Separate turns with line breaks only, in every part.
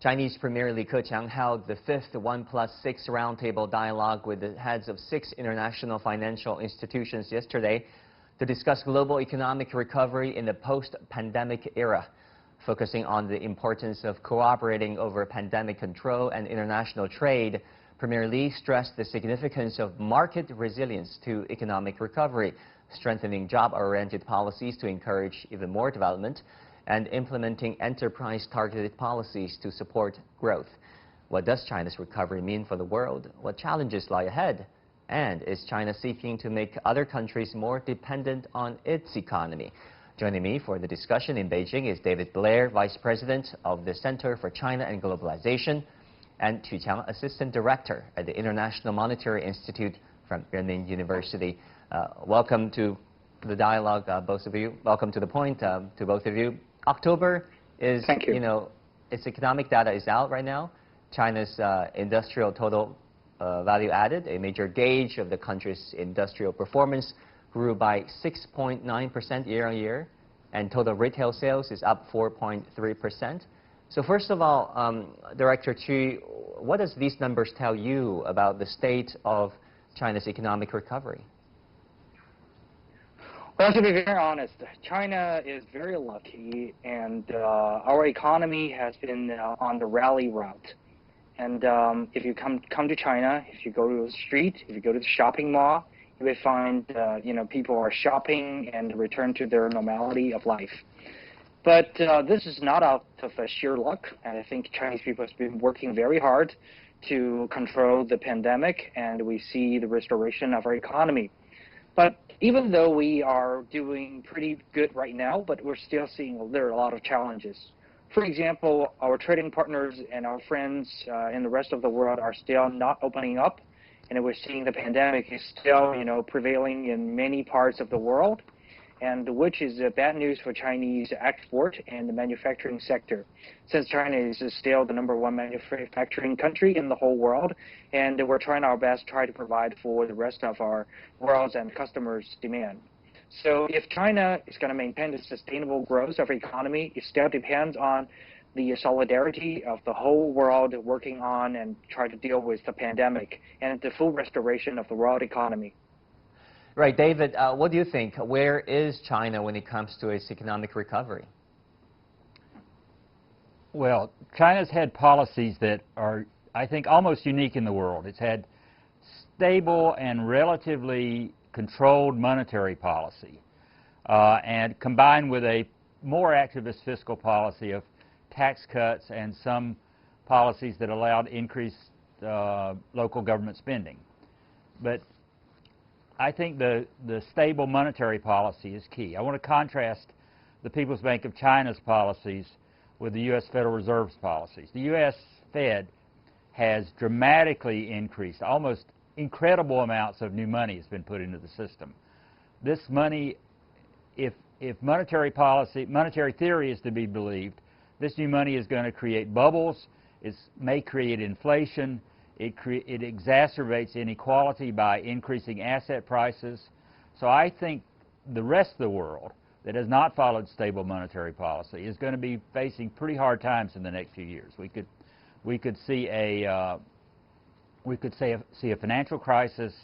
Chinese Premier Li Keqiang held the 5th 1+6 Roundtable Dialogue with the heads of 6 international financial institutions yesterday to discuss global economic recovery in the post-pandemic era. Focusing on the importance of cooperating over pandemic control and international trade, Premier Li stressed the significance of market resilience to economic recovery, strengthening job-oriented policies to encourage even more development, and implementing enterprise-targeted policies to support growth. What does China's recovery mean for the world? What challenges lie ahead? And is China seeking to make other countries more dependent on its economy? Joining me for the discussion in Beijing is David Blair, Vice President of the Center for China and Globalization, and Qiang, Assistant Director at the International Monetary Institute from Renmin University. Welcome to the dialogue, both of you. Welcome to the point, to both of you. October is, its economic data is out right now. China's industrial total value added, a major gauge of the country's industrial performance, grew by 6.9% year-on-year, and total retail sales is up 4.3%. So first of all, Director Qu, what does these numbers tell you about the state of China's economic recovery?
Well, to be very honest, China is very lucky, and our economy has been on the rally route. And if you come to China, if you go to the street, if you go to the shopping mall, you will find people are shopping and return to their normality of life. But this is not out of sheer luck, and I think Chinese people have been working very hard to control the pandemic, and we see the restoration of our economy. But even though we are doing pretty good right now, but we're still seeing there are a lot of challenges. For example, our trading partners and our friends in the rest of the world are still not opening up, and we're seeing the pandemic is still, prevailing in many parts of the world, and which is bad news for Chinese export and the manufacturing sector, since China is still the #1 manufacturing country in the whole world, and we're trying our best to try to provide for the rest of our world's and customers' demand. So if China is going to maintain the sustainable growth of our economy, it still depends on the solidarity of the whole world working on and try to deal with the pandemic and the full restoration of the world economy.
Right, David, what do you think? Where is China when it comes to its economic recovery?
Well, China's had policies that are, I think, almost unique in the world. It's had stable and relatively controlled monetary policy, and combined with a more activist fiscal policy of tax cuts and some policies that allowed increased local government spending. But I think the stable monetary policy is key. I want to contrast the People's Bank of China's policies with the U.S. Federal Reserve's policies. The U.S. Fed has dramatically increased, almost incredible amounts of new money has been put into the system. This money, if monetary theory is to be believed, this new money is going to create bubbles, it may create inflation, it exacerbates inequality by increasing asset prices. So I think the rest of the world that has not followed stable monetary policy is going to be facing pretty hard times in the next few years. We could see a financial crisis,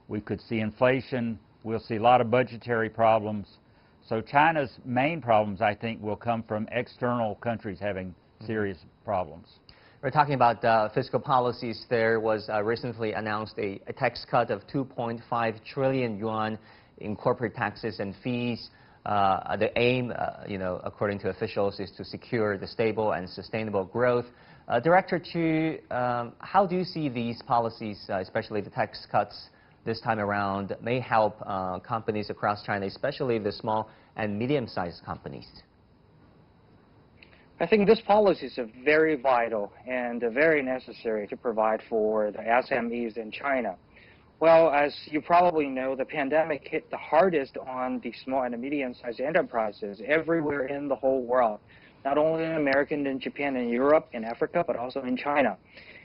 we could see inflation, we'll see a lot of budgetary problems. So China's main problems, I think, will come from external countries having serious problems.
We're talking about fiscal policies. There was recently announced a tax cut of 2.5 trillion yuan in corporate taxes and fees. The aim, according to officials, is to secure the stable and sustainable growth. Director Qu, how do you see these policies, especially the tax cuts this time around, may help companies across China, especially the small and medium-sized companies?
I think this policy is very vital and very necessary to provide for the SMEs in China. Well, as you probably know, the pandemic hit the hardest on the small and medium-sized enterprises everywhere in the whole world, not only in America and in Japan and Europe and Africa, but also in China.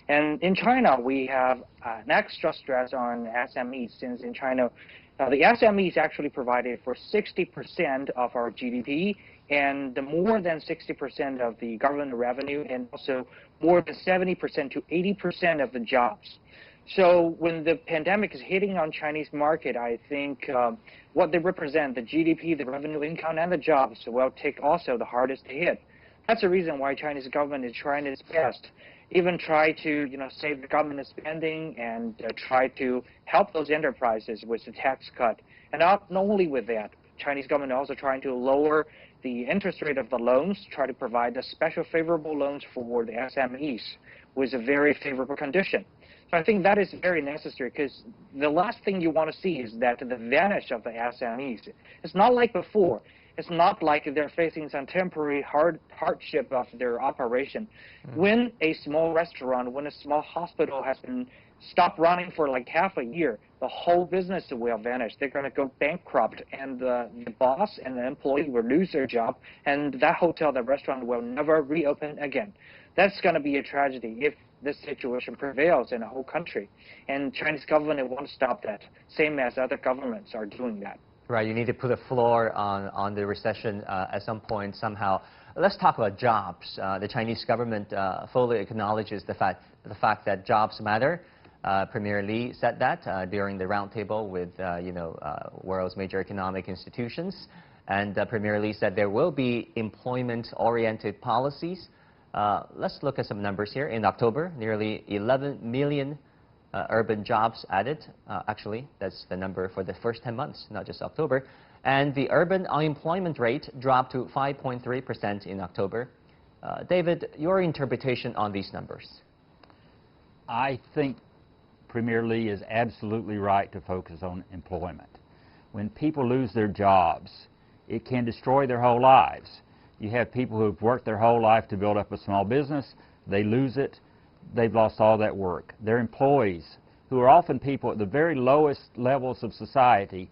And in China, we have an extra stress on SMEs, since in China, the SMEs actually provided for 60% of our GDP and more than 60% of the government revenue, and also more than 70% to 80% of the jobs. So when the pandemic is hitting on Chinese market, I think what they represent, the GDP, the revenue income, and the jobs, will take also the hardest hit. That's the reason why Chinese government is trying its best, even try to save the government spending and try to help those enterprises with the tax cut. And not only with that, Chinese government also trying to lower the interest rate of the loans, try to provide the special favorable loans for the SMEs with a very favorable condition. So I think that is very necessary, because the last thing you want to see is that the vanish of the SMEs. It's not like before. It's not like they're facing some temporary hardship of their operation. When a small restaurant, when a small hospital has been stopped running for like half a year, the whole business will vanish. They're going to go bankrupt, and the boss and the employee will lose their job, and that hotel, that restaurant will never reopen again. That's going to be a tragedy if this situation prevails in the whole country. And Chinese government won't stop that, same as other governments are doing that.
Right, you need to put a floor on the recession at some point somehow. Let's talk about jobs. The Chinese government fully acknowledges the fact that jobs matter. Premier Li said that during the roundtable with world's major economic institutions. And Premier Li said there will be employment-oriented policies. Let's look at some numbers here. In October, nearly 11 million urban jobs added. Actually, that's the number for the first 10 months, not just October. And the urban unemployment rate dropped to 5.3% in October. David, your interpretation on these numbers?
I think Premier Li is absolutely right to focus on employment. When people lose their jobs, it can destroy their whole lives. You have people who've worked their whole life to build up a small business, they lose it, they've lost all that work. Their employees, who are often people at the very lowest levels of society,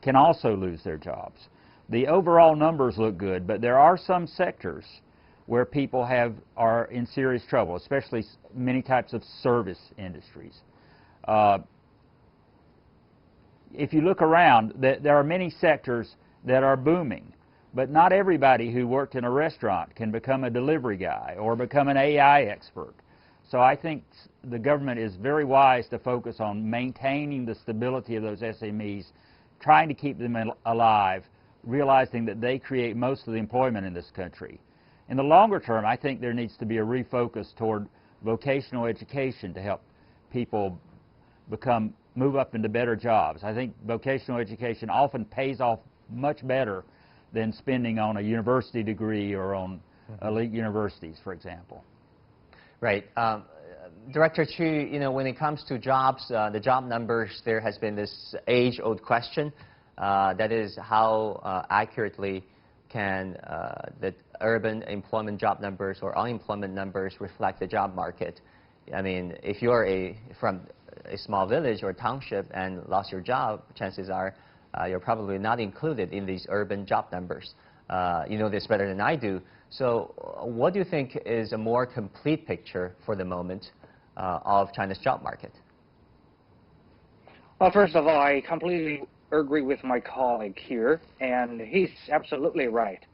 can also lose their jobs. The overall numbers look good, but there are some sectors where people are in serious trouble, especially many types of service industries. If you look around, there are many sectors that are booming, but not everybody who worked in a restaurant can become a delivery guy or become an AI expert. So I think the government is very wise to focus on maintaining the stability of those SMEs, trying to keep them alive, realizing that they create most of the employment in this country. In the longer term, I think there needs to be a refocus toward vocational education to help people move up into better jobs. I think vocational education often pays off much better than spending on a university degree or on elite universities, for example.
Right. Director Chu, when it comes to jobs, the job numbers, there has been this age-old question, that is how accurately can the urban employment job numbers or unemployment numbers reflect the job market. I mean, if you're from a small village or township and lost your job, chances are you're probably not included in these urban job numbers. You know this better than I do. So what do you think is a more complete picture for the moment of China's job market?
Well, first of all, I completely agree with my colleague here, and he's absolutely right.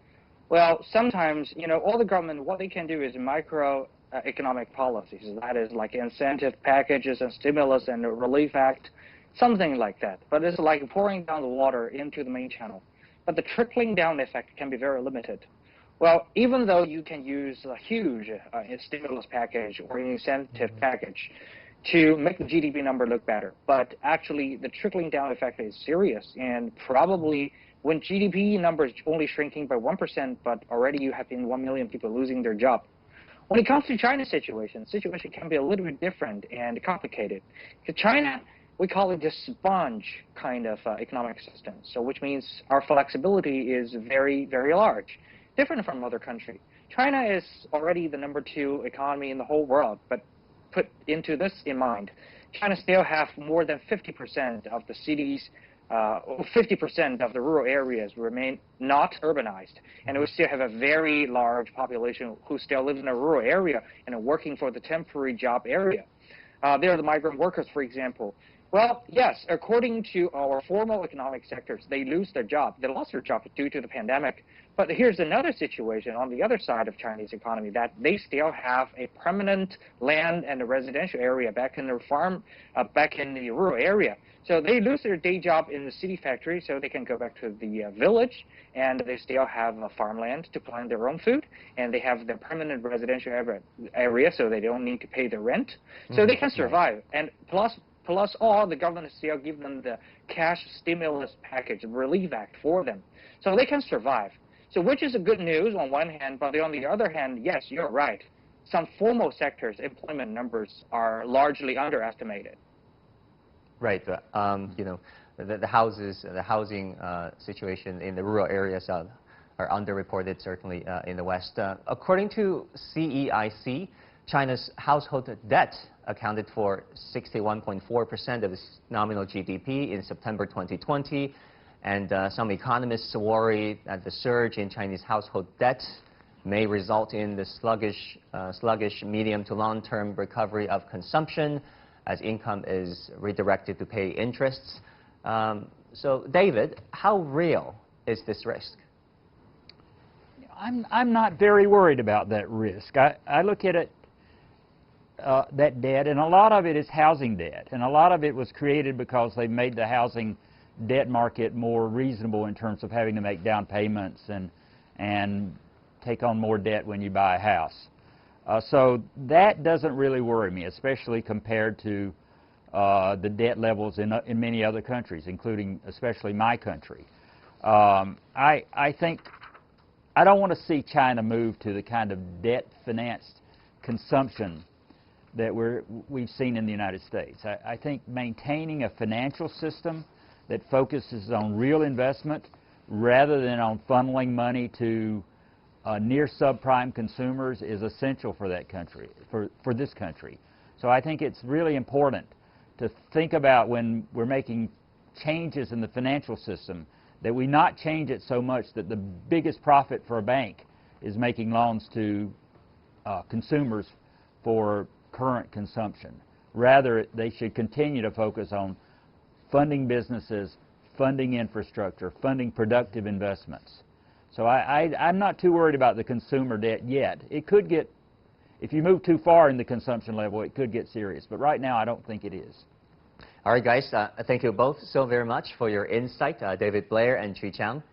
Well, sometimes, all the government, what they can do is microeconomic policies. That is like incentive packages and stimulus and relief act, something like that. But it's like pouring down the water into the main channel. But the trickling down effect can be very limited. Well, even though you can use a huge stimulus package or incentive package to make the GDP number look better, but actually the trickling down effect is serious, and probably when GDP number is only shrinking by 1%, but already you have 1 million people losing their job. When it comes to China's situation, the situation can be a little bit different and complicated. In China, we call it the sponge kind of economic system, so which means our flexibility is very, very large, different from other countries. China is already the #2 economy in the whole world, but put into this in mind, China still have more than 50% of the cities, 50% of the rural areas remain not urbanized, and we still have a very large population who still lives in a rural area and are working for the temporary job area. They are the migrant workers, for example. Well, yes, according to our formal economic sectors, they lose their job. They lost their job due to the pandemic. But here's another situation on the other side of Chinese economy, that they still have a permanent land and a residential area back in their farm, back in the rural area. So they lose their day job in the city factory, so they can go back to the village, and they still have farmland to plant their own food, and they have the permanent residential area, so they don't need to pay the rent. So they can survive. And plus all, the government still give them the cash stimulus package, relief act for them. So they can survive. So which is a good news on one hand, but on the other hand, yes, you're right. Some formal sectors' employment numbers are largely underestimated.
Right. You know, the housing situation in the rural areas are underreported, certainly in the West. According to CEIC, China's household debt accounted for 61.4% of its nominal GDP in September 2020. And some economists worry that the surge in Chinese household debt may result in the sluggish medium to long-term recovery of consumption as income is redirected to pay interests. So, David, how real is this risk?
I'm not very worried about that risk. I look at it, that debt, and a lot of it is housing debt, and a lot of it was created because they made the housing debt market more reasonable in terms of having to make down payments and take on more debt when you buy a house. So that doesn't really worry me, especially compared to the debt levels in many other countries, including especially my country. I think I don't want to see China move to the kind of debt-financed consumption that we've seen in the United States. I think maintaining a financial system that focuses on real investment rather than on funneling money to near subprime consumers is essential for that country, for this country. So I think it's really important to think about when we're making changes in the financial system that we not change it so much that the biggest profit for a bank is making loans to consumers for current consumption. Rather, they should continue to focus on funding businesses, funding infrastructure, funding productive investments. So I'm not too worried about the consumer debt yet. It could get, if you move too far in the consumption level, it could get serious. But right now, I don't think it is.
All right, guys, thank you both so very much for your insight, David Blair and Qiang.